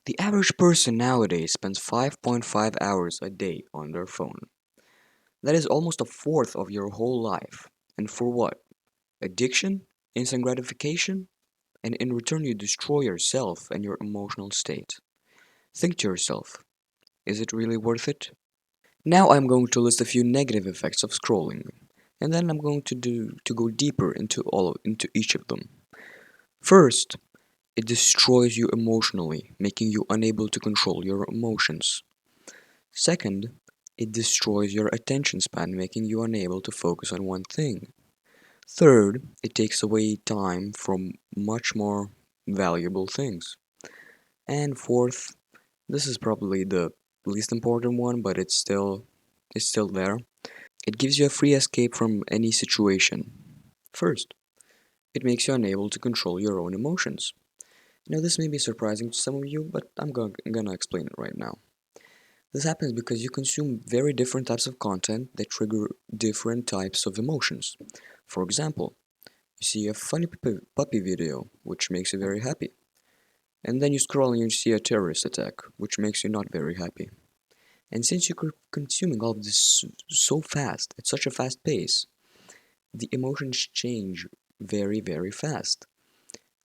The average person nowadays spends 5.5 hours a day on their phone. That is almost a fourth of your whole life. And for what? Addiction? Instant gratification? And in return, you destroy yourself and your emotional state. Think to yourself, is it really worth it? Now I'm going to list a few negative effects of scrolling, and then I'm going to go deeper into each of them. First, it destroys you emotionally, making you unable to control your emotions. Second, it destroys your attention span, making you unable to focus on one thing. Third, it takes away time from much more valuable things. And fourth, this is probably the least important one, but it's still there. It gives you a free escape from any situation. First, it makes you unable to control your own emotions. Now, this may be surprising to some of you, but I'm gonna explain it right now. This happens because you consume very different types of content that trigger different types of emotions. For example, you see a funny puppy video, which makes you very happy. And then you scroll and you see a terrorist attack, which makes you not very happy. And since you're consuming all of this so fast, at such a fast pace, the emotions change very, very fast,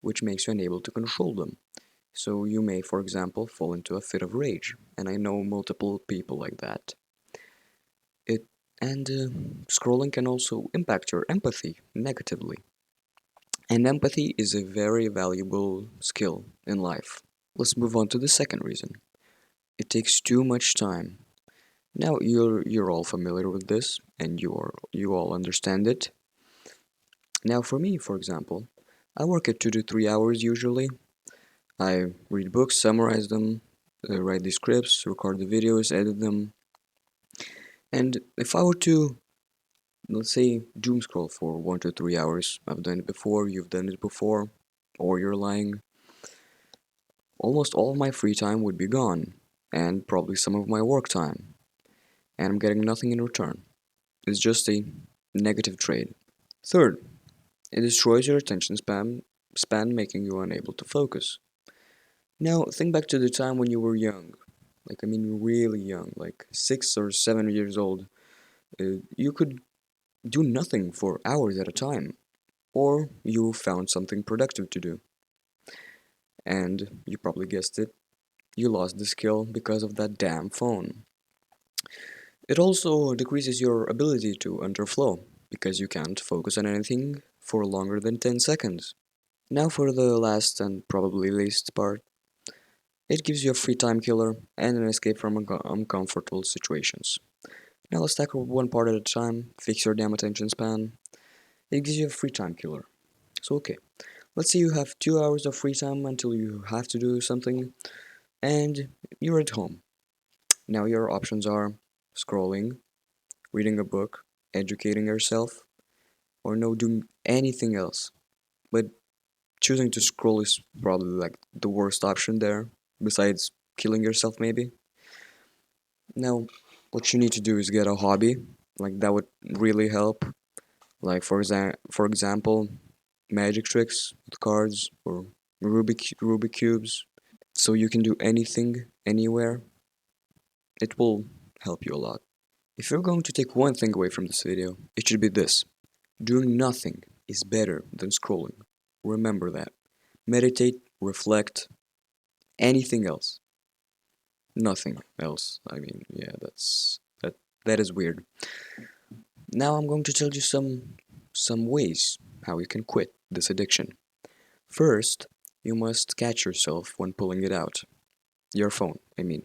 which makes you unable to control them. So you may, for example, fall into a fit of rage, and I know multiple people like that. It and Scrolling can also impact your empathy negatively. And empathy is a very valuable skill in life. Let's move on to the second reason. It takes too much time. Now you're all familiar with this and you all understand it. Now for me, for example, I work at 2 to 3 hours usually. I read books, summarize them, write the scripts, record the videos, edit them. And if I were to, let's say, doom scroll for 1 to 3 hours, I've done it before, you've done it before, or you're lying, almost all of my free time would be gone, and probably some of my work time, and I'm getting nothing in return. It's just a negative trade. Third, it destroys your attention span, making you unable to focus. Now, think back to the time when you were young. Like, I mean, really young, like 6 or 7 years old. You could do nothing for hours at a time, or you found something productive to do. And you probably guessed it, you lost the skill because of that damn phone. It also decreases your ability to enter flow, because you can't focus on anything for longer than 10 seconds. Now, for the last and probably least part, it gives you a free time killer and an escape from uncomfortable situations. Now, let's tackle one part at a time, fix your damn attention span. It gives you a free time killer. So, okay, let's say you have 2 hours of free time until you have to do something, and you're at home. Now, your options are scrolling, reading a book, educating yourself, or no doing anything else. But choosing to scroll is probably like the worst option there, besides killing yourself maybe. Now, what you need to do is get a hobby, like that would really help. Like for example, magic tricks with cards or Rubik cubes, so you can do anything anywhere. It will help you a lot. If you're going to take one thing away from this video, it should be this. Doing nothing is better than scrolling. Remember that. Meditate, reflect, anything else. Nothing else. I mean, yeah, that is weird. Now I'm going to tell you some ways how you can quit this addiction. First, you must catch yourself when pulling it out. Your phone, I mean.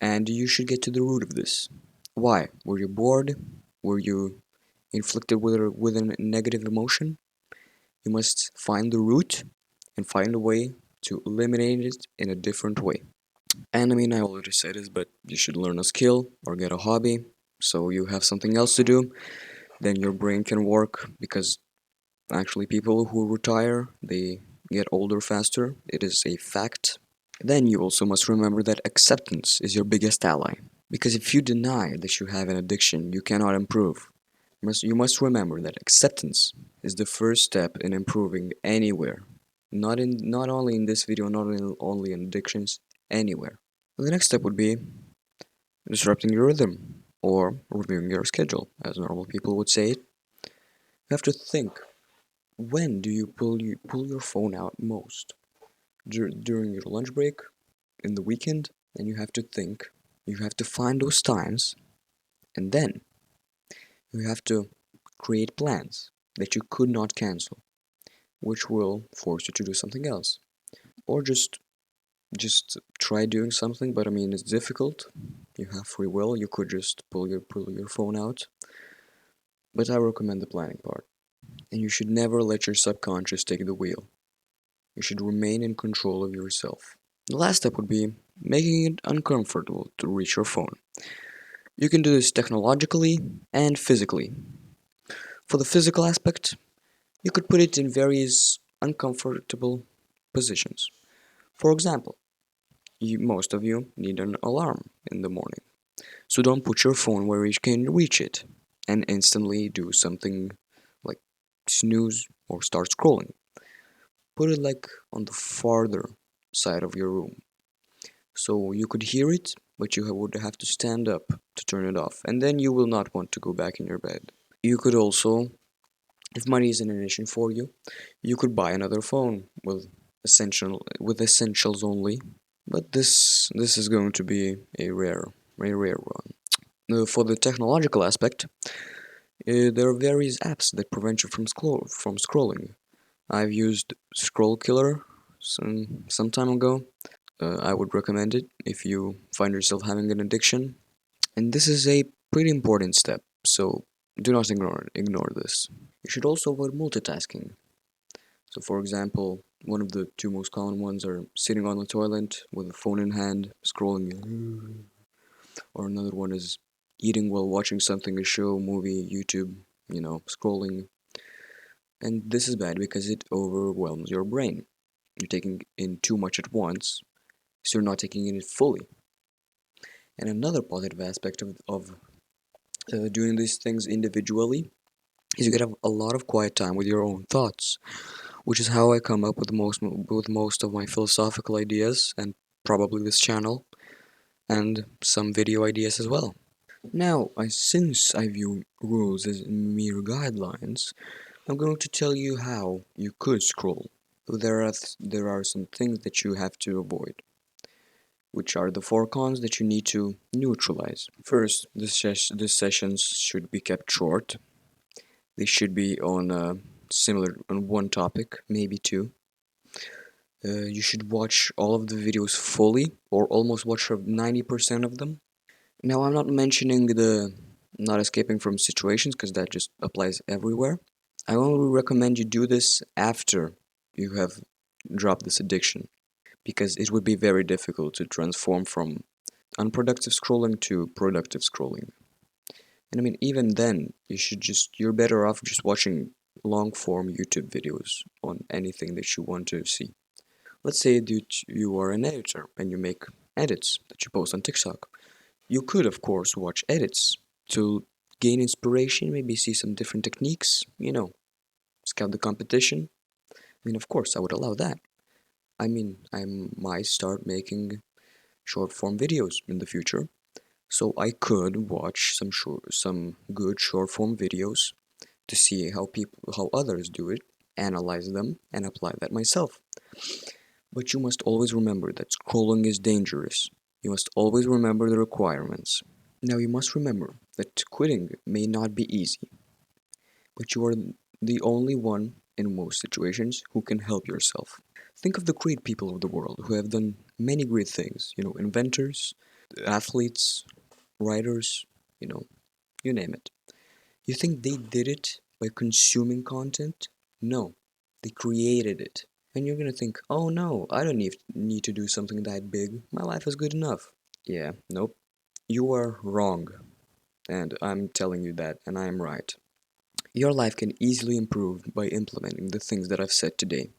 And you should get to the root of this. Why? Were you bored? Were you inflicted with a negative emotion? You must find the root and find a way to eliminate it in a different way. And I mean, I already said this, but you should learn a skill or get a hobby so you have something else to do. Then your brain can work because actually, people who retire they get older faster. It is a fact. Then you also must remember that acceptance is your biggest ally. Because if you deny that you have an addiction, you cannot improve. You must remember that acceptance is the first step in improving anywhere. Not only in this video, not only in addictions, anywhere. The next step would be disrupting your rhythm or reviewing your schedule, as normal people would say it. You have to think, when do you pull your phone out most? During your lunch break, in the weekend, and you have to think. You have to find those times, and then you have to create plans that you could not cancel, which will force you to do something else, or just try doing something. But I mean, it's difficult. You have free will. You could just pull your phone out, but I recommend the planning part. And you should never let your subconscious take the wheel. You should remain in control of yourself. The last step would be making it uncomfortable to reach your phone. You can do this technologically and physically. For the physical aspect, you could put it in various uncomfortable positions. For example, most of you need an alarm in the morning, so don't put your phone where you can reach it and instantly do something like snooze or start scrolling. Put it like on the farther side of your room, so you could hear it, but you would have to stand up to turn it off, and then you will not want to go back in your bed. You could also, if money isn't an issue for you, you could buy another phone with essentials only. But this is going to be a rare one. For the technological aspect, there are various apps that prevent you from scrolling. I've used Scroll Killer some time ago. I would recommend it if you find yourself having an addiction. And this is a pretty important step, so do not ignore this. You should also avoid multitasking. So, for example, one of the two most common ones are sitting on the toilet with a phone in hand, scrolling, or another one is eating while watching something, a show, movie, YouTube, scrolling. And this is bad because it overwhelms your brain. You're taking in too much at once, so you're not taking in it fully. And another positive aspect of doing these things individually is you get a lot of quiet time with your own thoughts, which is how I come up with most of my philosophical ideas and probably this channel and some video ideas as well. Now, since I view rules as mere guidelines, I'm going to tell you how you could scroll. There are some things that you have to avoid, which are the four cons that you need to neutralize. First, these sessions should be kept short. They should be on one topic, maybe two. You should watch all of the videos fully, or almost watch 90% of them. Now, I'm not mentioning the not escaping from situations, because that just applies everywhere. I only recommend you do this after you have dropped this addiction, because it would be very difficult to transform from unproductive scrolling to productive scrolling. And I mean, even then, you're better off just watching long form YouTube videos on anything that you want to see. Let's say that you are an editor and you make edits that you post on TikTok. You could, of course, watch edits to gain inspiration, maybe see some different techniques, scout the competition. I mean, of course, I would allow that. I mean, I might start making short form videos in the future, so I could watch some good short form videos to see how others do it, analyze them, and apply that myself. But you must always remember that scrolling is dangerous. You must always remember the requirements. Now you must remember that quitting may not be easy, but you are the only one in most situations who can help yourself. Think of the great people of the world who have done many great things, inventors, athletes, writers, you know, you name it. You think they did it by consuming content? No, they created it. And you're gonna think, oh no, I don't need to do something that big. My life is good enough. Yeah, nope. You are wrong. And I'm telling you that, and I am right. Your life can easily improve by implementing the things that I've said today.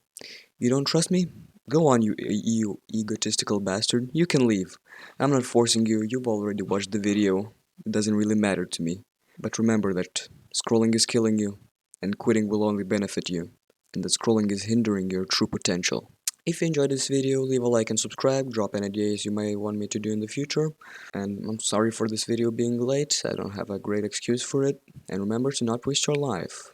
You don't trust me? Go on, you egotistical bastard. You can leave. I'm not forcing you. You've already watched the video. It doesn't really matter to me. But remember that scrolling is killing you, and quitting will only benefit you. and that scrolling is hindering your true potential. If you enjoyed this video, leave a like and subscribe, drop any ideas you may want me to do in the future. And I'm sorry for this video being late, I don't have a great excuse for it. And remember to not waste your life.